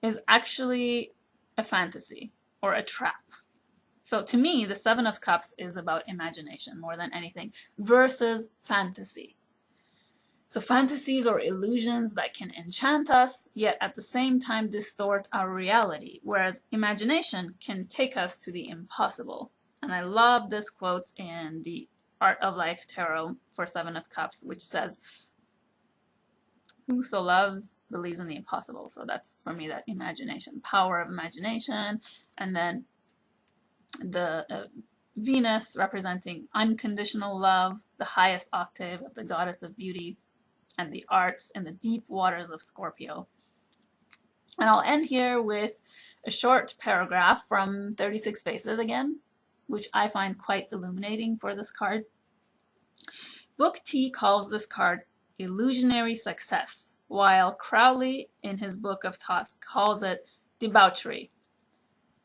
is actually a fantasy or a trap? So to me, the Seven of Cups is about imagination more than anything, versus fantasy. So fantasies or illusions that can enchant us, yet at the same time distort our reality, whereas imagination can take us to the impossible. And I love this quote in the Art of Life Tarot for Seven of Cups, which says, "Who so loves believes in the impossible." So that's, for me, that imagination, power of imagination. And then the Venus representing unconditional love, the highest octave of the goddess of beauty, and the arts in the deep waters of Scorpio. And I'll end here with a short paragraph from 36 Faces again, which I find quite illuminating for this card. Book T calls this card illusionary success, while Crowley in his Book of Thoth calls it debauchery.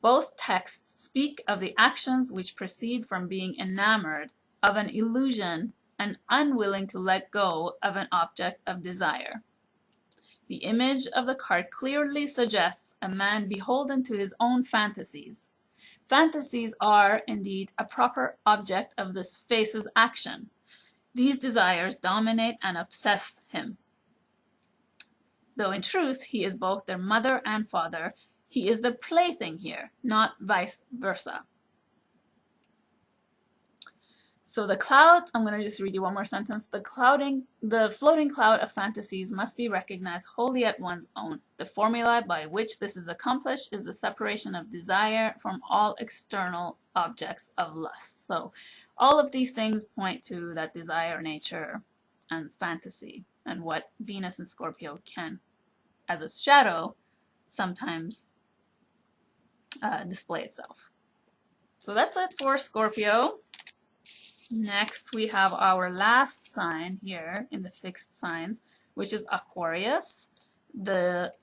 Both texts speak of the actions which proceed from being enamored of an illusion and unwilling to let go of an object of desire. The image of the card clearly suggests a man beholden to his own fantasies. Fantasies are, indeed, a proper object of this face's action. These desires dominate and obsess him. Though in truth he is both their mother and father, he is the plaything here, not vice versa. So the cloud, I'm going to just read you one more sentence. The floating cloud of fantasies must be recognized wholly at one's own. The formula by which this is accomplished is the separation of desire from all external objects of lust. So all of these things point to that desire nature and fantasy, and what Venus and Scorpio can, as a shadow, sometimes display itself. So that's it for Scorpio. Next, we have our last sign here in the fixed signs, which is Aquarius, the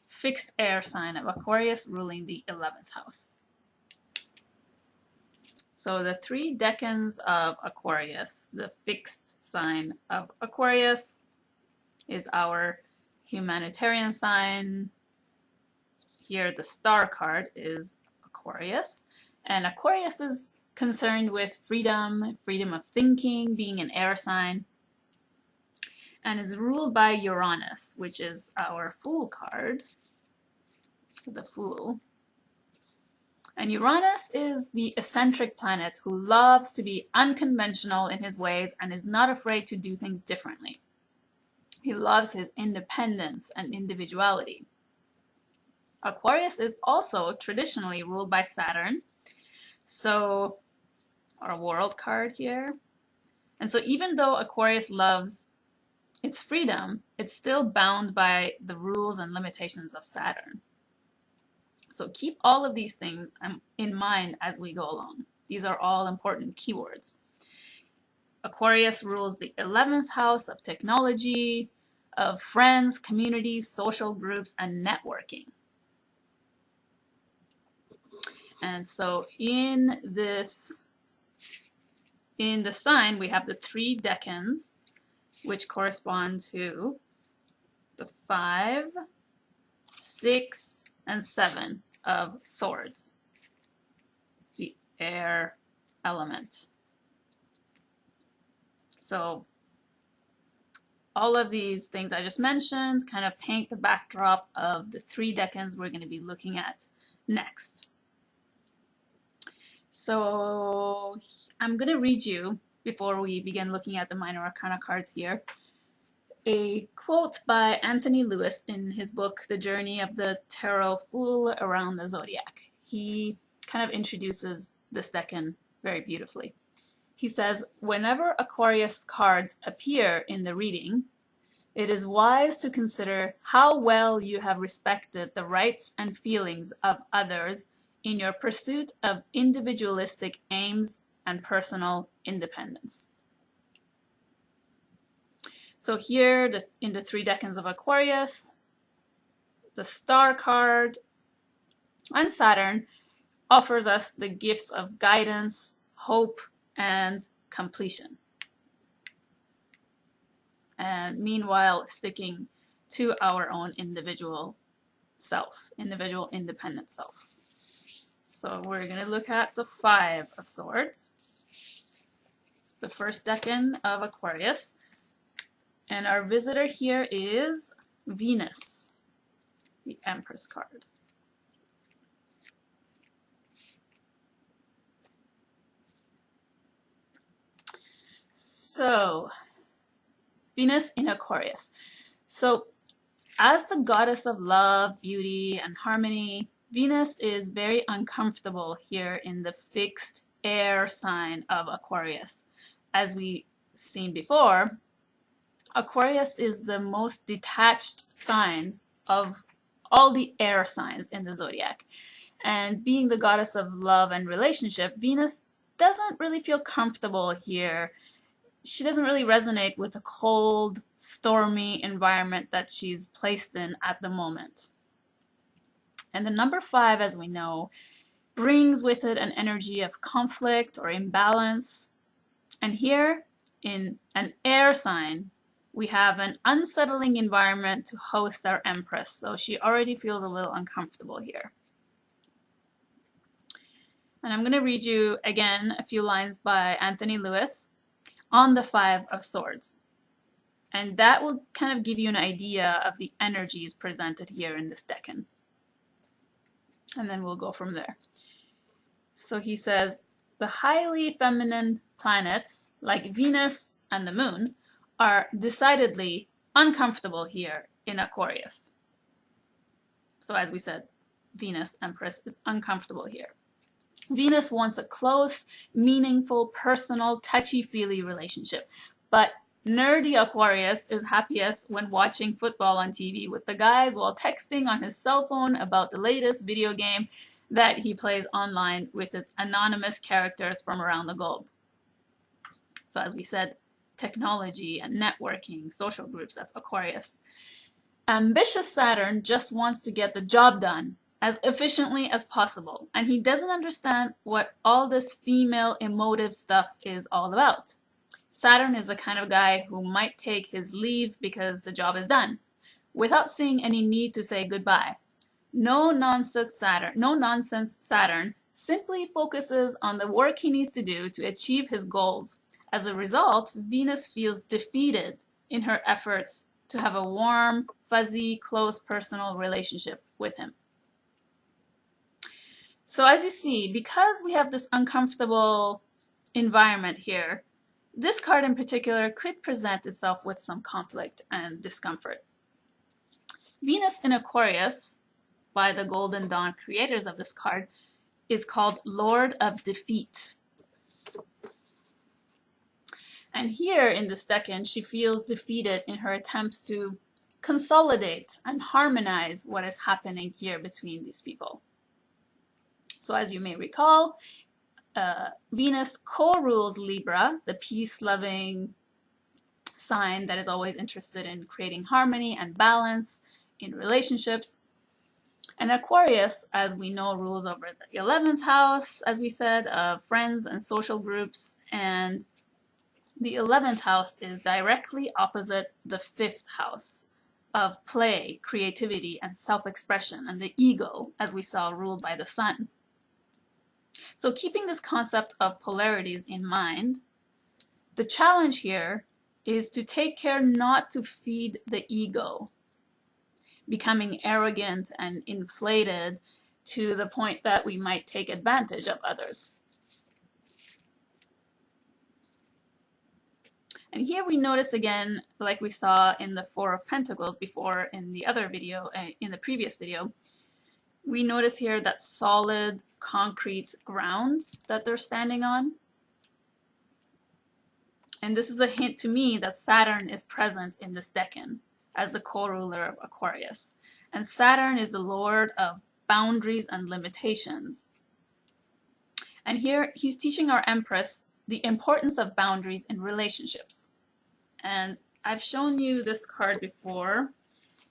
fixed air sign of Aquarius, ruling the 11th house. So the 3 decans of Aquarius, the fixed sign of Aquarius, is our humanitarian sign. Here the star card is Aquarius, and Aquarius is concerned with freedom, freedom of thinking, being an air sign, and is ruled by Uranus, which is our Fool card, the Fool. And Uranus is the eccentric planet who loves to be unconventional in his ways and is not afraid to do things differently. He loves his independence and individuality. Aquarius is also traditionally ruled by Saturn, so our world card here. And so even though Aquarius loves its freedom, it's still bound by the rules and limitations of Saturn. So keep all of these things in mind as we go along. These are all important keywords. Aquarius rules the 11th house of technology, of friends, communities, social groups, and networking. And so in the sign, we have the 3 decans, which correspond to the 5, 6, and 7 of swords, the air element. So all of these things I just mentioned kind of paint the backdrop of the 3 decans we're going to be looking at next. So I'm going to read you before we begin looking at the minor arcana cards here, a quote by Anthony Lewis in his book, The Journey of the Tarot Fool Around the Zodiac. He kind of introduces this decan very beautifully. He says, whenever Aquarius cards appear in the reading, it is wise to consider how well you have respected the rights and feelings of others in your pursuit of individualistic aims and personal independence. So here, in the 3 decans of Aquarius, the Star card and Saturn offers us the gifts of guidance, hope, and completion. And meanwhile, sticking to our own individual self, individual independent self. So we're going to look at the 5 of Swords, the first decan of Aquarius. And our visitor here is Venus, the Empress card. So, Venus in Aquarius. So, as the goddess of love, beauty, and harmony, Venus is very uncomfortable here in the fixed air sign of Aquarius. As we've seen before, Aquarius is the most detached sign of all the air signs in the zodiac. And being the goddess of love and relationship, Venus doesn't really feel comfortable here. She doesn't really resonate with the cold, stormy environment that she's placed in at the moment. And the number 5, as we know, brings with it an energy of conflict or imbalance. And here, in an air sign, we have an unsettling environment to host our Empress. So she already feels a little uncomfortable here. And I'm going to read you again a few lines by Anthony Lewis on the 5 of Swords. And that will kind of give you an idea of the energies presented here in this decan. And then we'll go from there. So he says, the highly feminine planets, like Venus and the Moon, are decidedly uncomfortable here in Aquarius. So as we said, Venus, Empress, is uncomfortable here. Venus wants a close, meaningful, personal, touchy-feely relationship. But nerdy Aquarius is happiest when watching football on TV with the guys while texting on his cell phone about the latest video game that he plays online with his anonymous characters from around the globe. So as we said, technology and networking, social groups, that's Aquarius. Ambitious Saturn just wants to get the job done as efficiently as possible, and he doesn't understand what all this female emotive stuff is all about. Saturn is the kind of guy who might take his leave because the job is done, without seeing any need to say goodbye. No nonsense Saturn simply focuses on the work he needs to do to achieve his goals. As a result, Venus feels defeated in her efforts to have a warm, fuzzy, close personal relationship with him. So as you see, because we have this uncomfortable environment here, this card in particular could present itself with some conflict and discomfort. Venus in Aquarius, by the Golden Dawn creators of this card, is called Lord of Defeat. And here in this decan, she feels defeated in her attempts to consolidate and harmonize what is happening here between these people. So as you may recall, Venus co-rules Libra, the peace-loving sign that is always interested in creating harmony and balance in relationships. And Aquarius, as we know, rules over the 11th house, as we said, of friends and social groups. And the 11th house is directly opposite the 5th house of play, creativity, and self-expression, and the ego, as we saw, ruled by the sun. So keeping this concept of polarities in mind, the challenge here is to take care not to feed the ego, becoming arrogant and inflated to the point that we might take advantage of others. And here we notice again, like we saw in the Four of Pentacles before in the other video, in the previous video, we notice here that solid concrete ground that they're standing on. And this is a hint to me that Saturn is present in this decan as the co-ruler of Aquarius. And Saturn is the lord of boundaries and limitations. And here he's teaching our Empress the importance of boundaries in relationships. And I've shown you this card before.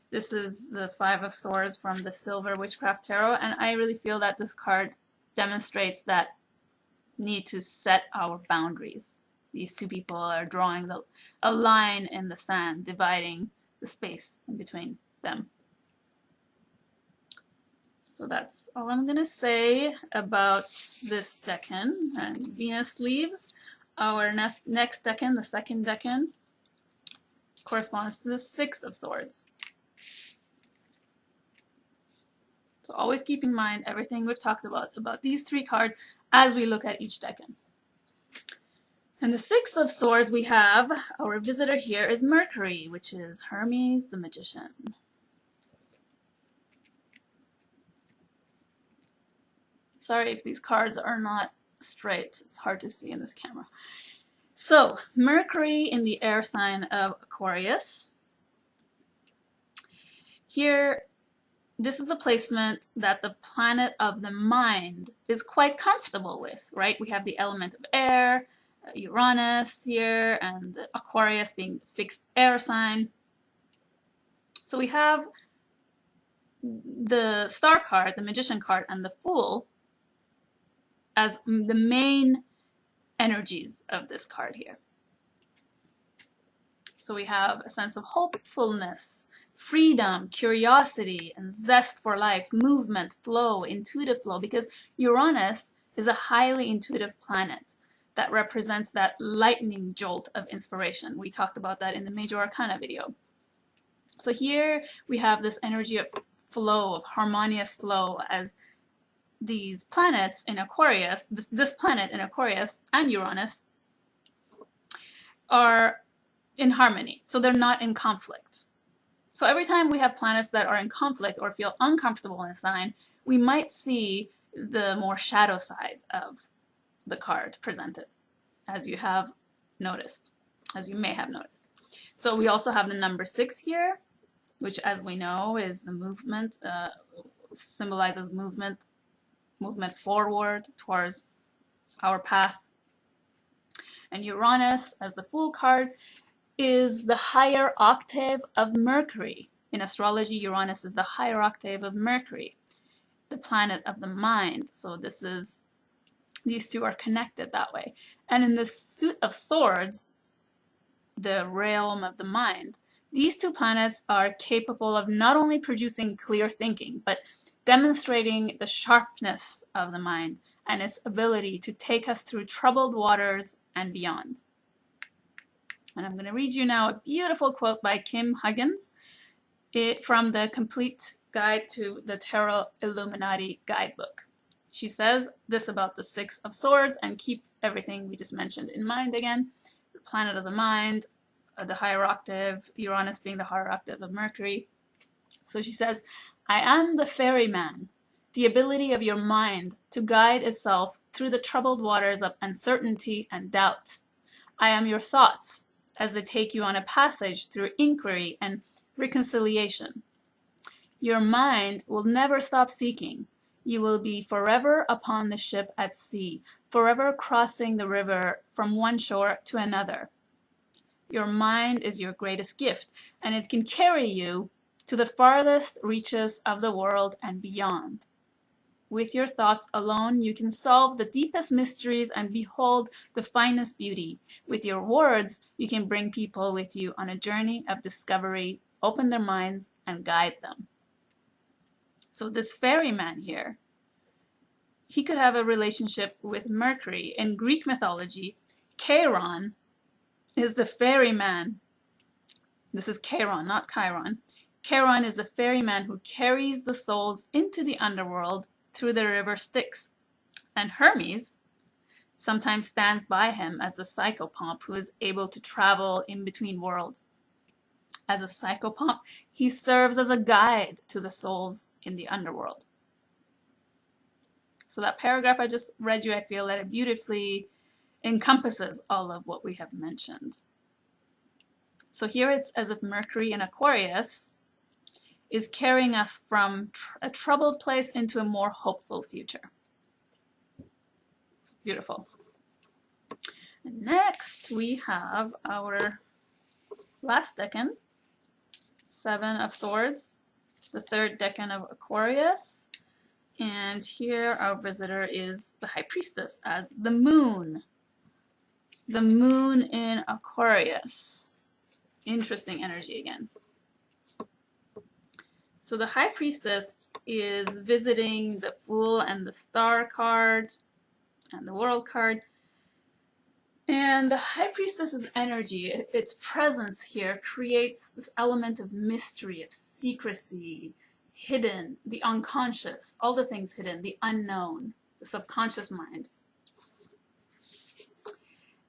This is the Five of Swords from the Silver Witchcraft Tarot, and I really feel that this card demonstrates that need to set our boundaries. These two people are drawing a line in the sand, dividing the space in between them. So that's all I'm going to say about this decan. And Venus leaves. Our next decan, the second decan, corresponds to the Six of Swords. So always keep in mind everything we've talked about these three cards as we look at each decan. And the Six of Swords, we have, our visitor here is Mercury, which is Hermes the Magician. Sorry if these cards are not straight. It's hard to see in this camera. So, Mercury in the air sign of Aquarius. Here, this is a placement that the planet of the mind is quite comfortable with, right? We have the element of air, Uranus here, and Aquarius being fixed air sign. So we have the Star card, the Magician card, and the Fool as the main energies of this card here. So we have a sense of hopefulness, freedom, curiosity, and zest for life, movement, flow, intuitive flow, because Uranus is a highly intuitive planet that represents that lightning jolt of inspiration. We talked about that in the Major Arcana video. So here we have this energy of flow, of harmonious flow, as these planets in Aquarius, this planet in Aquarius and Uranus, are in harmony. So they're not in conflict. So every time we have planets that are in conflict or feel uncomfortable in a sign, we might see the more shadow side of the card presented, as you have noticed, as you may have noticed. So we also have the number 6 here, which, as we know, is the movement, symbolizes movement forward towards our path. And Uranus, as the Fool card, is the higher octave of Mercury. In astrology, Uranus is the higher octave of Mercury, the planet of the mind. So these two are connected that way. And in the Suit of Swords, the realm of the mind, these two planets are capable of not only producing clear thinking, but demonstrating the sharpness of the mind and its ability to take us through troubled waters and beyond. And I'm going to read you now a beautiful quote by Kim Huggins from the Complete Guide to the Tarot Illuminati Guidebook. She says this about the Six of Swords, and keep everything we just mentioned in mind again. The planet of the mind, the higher octave, Uranus being the higher octave of Mercury. So she says, I am the ferryman, the ability of your mind to guide itself through the troubled waters of uncertainty and doubt. I am your thoughts as they take you on a passage through inquiry and reconciliation. Your mind will never stop seeking. You will be forever upon the ship at sea, forever crossing the river from one shore to another. Your mind is your greatest gift, and it can carry you to the farthest reaches of the world and beyond. With your thoughts alone, you can solve the deepest mysteries and behold the finest beauty. With your words, you can bring people with you on a journey of discovery, open their minds, and guide them. So this ferryman here, he could have a relationship with Mercury. In Greek mythology, Charon is the ferryman. This is Charon, not Chiron. Charon is the ferryman who carries the souls into the underworld through the river Styx. And Hermes sometimes stands by him as the psychopomp who is able to travel in between worlds. As a psychopomp, he serves as a guide to the souls in the underworld. So that paragraph I just read you, I feel that it beautifully encompasses all of what we have mentioned. So here it's as if Mercury in Aquarius is carrying us from a troubled place into a more hopeful future. Beautiful. And next we have our last decan, Seven of Swords, the third decan of Aquarius. And here our visitor is the High Priestess as the Moon. The Moon in Aquarius. Interesting energy again. So the High Priestess is visiting the Fool and the Star card and the World card. And the High Priestess's energy, its presence here, creates this element of mystery, of secrecy, hidden, the unconscious, all the things hidden, the unknown, the subconscious mind.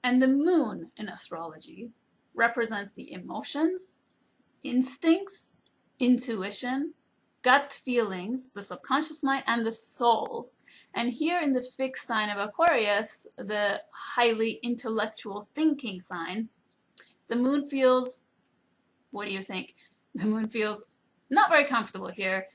And the Moon in astrology represents the emotions, instincts, intuition, gut feelings, the subconscious mind, and the soul. And here in the fixed sign of Aquarius, the highly intellectual thinking sign, the Moon feels, what do you think? The Moon feels not very comfortable here.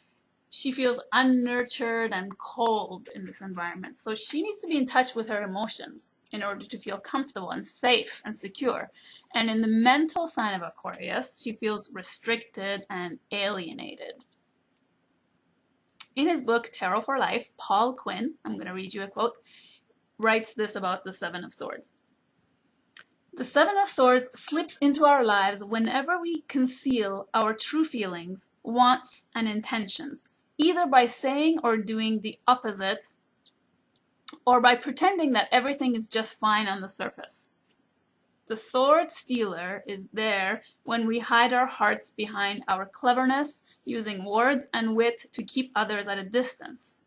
She feels unnurtured and cold in this environment. So she needs to be in touch with her emotions in order to feel comfortable and safe and secure. And in the mental sign of Aquarius, she feels restricted and alienated. In his book, Tarot for Life, Paul Quinn, I'm going to read you a quote, writes this about the Seven of Swords. The Seven of Swords slips into our lives whenever we conceal our true feelings, wants, and intentions, either by saying or doing the opposite, or by pretending that everything is just fine on the surface. The sword stealer is there when we hide our hearts behind our cleverness, using words and wit to keep others at a distance.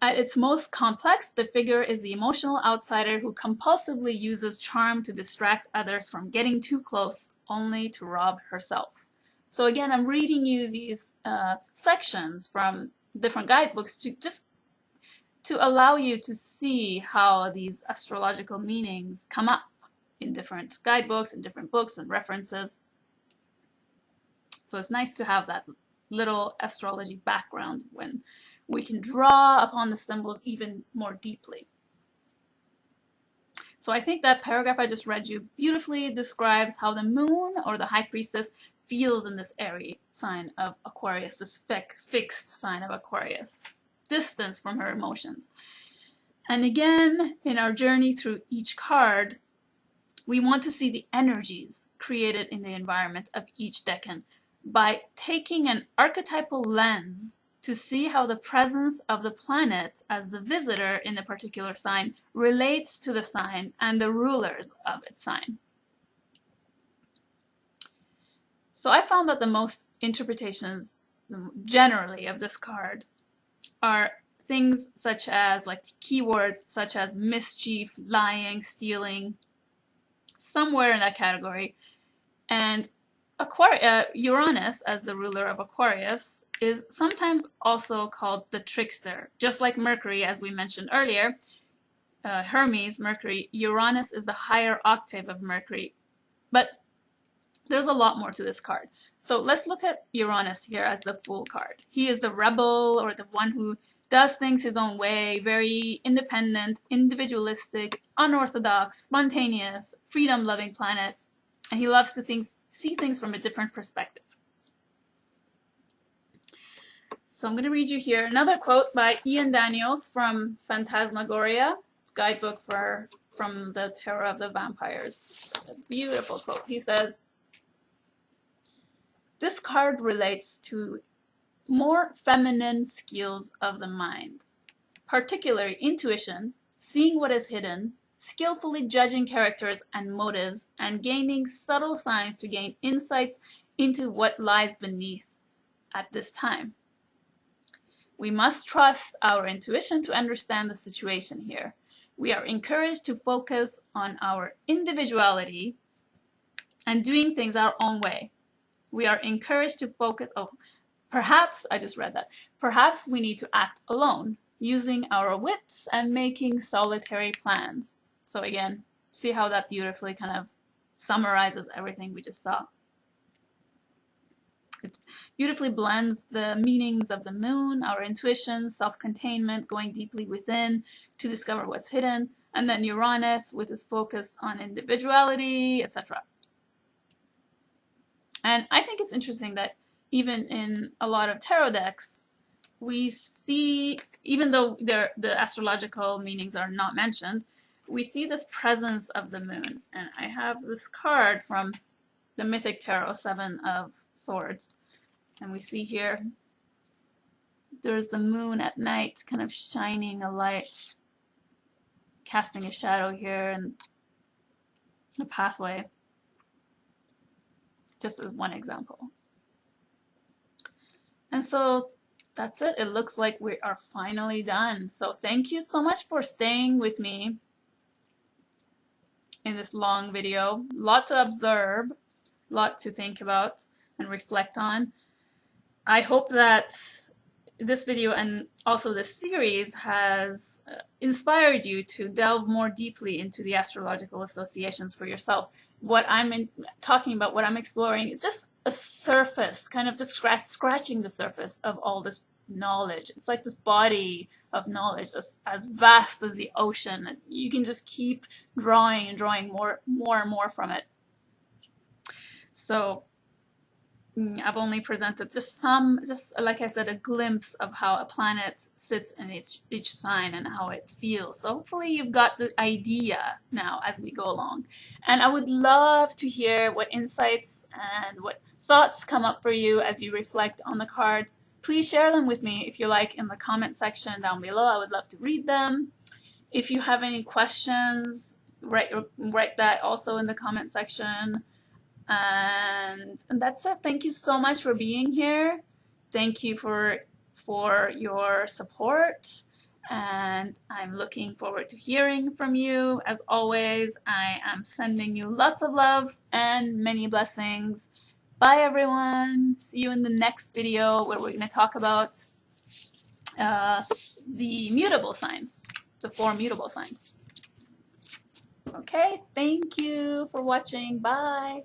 At its most complex, the figure is the emotional outsider who compulsively uses charm to distract others from getting too close, only to rob herself. So again, I'm reading you these sections from different guidebooks to allow you to see how these astrological meanings come up in different guidebooks, in different books and references. So it's nice to have that little astrology background when we can draw upon the symbols even more deeply. So I think that paragraph I just read you beautifully describes how the Moon, or the High Priestess, feels in this Aries sign of Aquarius, this fixed sign of Aquarius, distance from her emotions. And again, in our journey through each card, we want to see the energies created in the environment of each decan by taking an archetypal lens to see how the presence of the planet as the visitor in a particular sign relates to the sign and the rulers of its sign. So I found that the most interpretations generally of this card are things such as, like, keywords such as mischief, lying, stealing, somewhere in that category. And Uranus, as the ruler of Aquarius, is sometimes also called the trickster. Just like Mercury, as we mentioned earlier, Hermes, Mercury, Uranus is the higher octave of Mercury. But there's a lot more to this card. So let's look at Uranus here as the Fool card. He is the rebel, or the one who does things his own way, very independent, individualistic, unorthodox, spontaneous, freedom-loving planet. And he loves to see things from a different perspective. So I'm going to read you here another quote by Ian Daniels from Phantasmagoria, guidebook from the Terror of the Vampires. A beautiful quote. He says, "This card relates to more feminine skills of the mind, particularly intuition, seeing what is hidden, skillfully judging characters and motives, and gaining subtle signs to gain insights into what lies beneath at this time. We must trust our intuition to understand the situation here. We are encouraged to focus on our individuality and doing things our own way. We are encouraged to focus, perhaps, I just read that, perhaps we need to act alone, using our wits and making solitary plans. So again, see how that beautifully kind of summarizes everything we just saw. It beautifully blends the meanings of the moon, our intuition, self-containment, going deeply within to discover what's hidden, and then Uranus with its focus on individuality, etc. And I think it's interesting that even in a lot of tarot decks, we see, even though the astrological meanings are not mentioned, we see this presence of the moon. And I have this card from the Mythic Tarot, Seven of Swords. And we see here, there's the moon at night kind of shining a light, casting a shadow here and a pathway, just as one example. And so that's it. It looks like we are finally done. So thank you so much for staying with me in this long video. A lot to observe, a lot to think about and reflect on. I hope that this video and also this series has inspired you to delve more deeply into the astrological associations for yourself. What I'm talking about, what I'm exploring, is just a surface, kind of just scratching the surface of all this knowledge. It's like this body of knowledge that's as vast as the ocean. You can just keep drawing and drawing more and more from it. So I've only presented just like I said, a glimpse of how a planet sits in each sign and how it feels. So hopefully you've got the idea now as we go along. And I would love to hear what insights and what thoughts come up for you as you reflect on the cards. Please share them with me if you like in the comment section down below. I would love to read them. If you have any questions, write that also in the comment section. And that's it. Thank you so much for being here. Thank you for your support, and I'm looking forward to hearing from you. As always, I am sending you lots of love and many blessings. Bye everyone. See you in the next video where we're going to talk about the mutable signs, the 4 mutable signs. Okay, thank you for watching. Bye.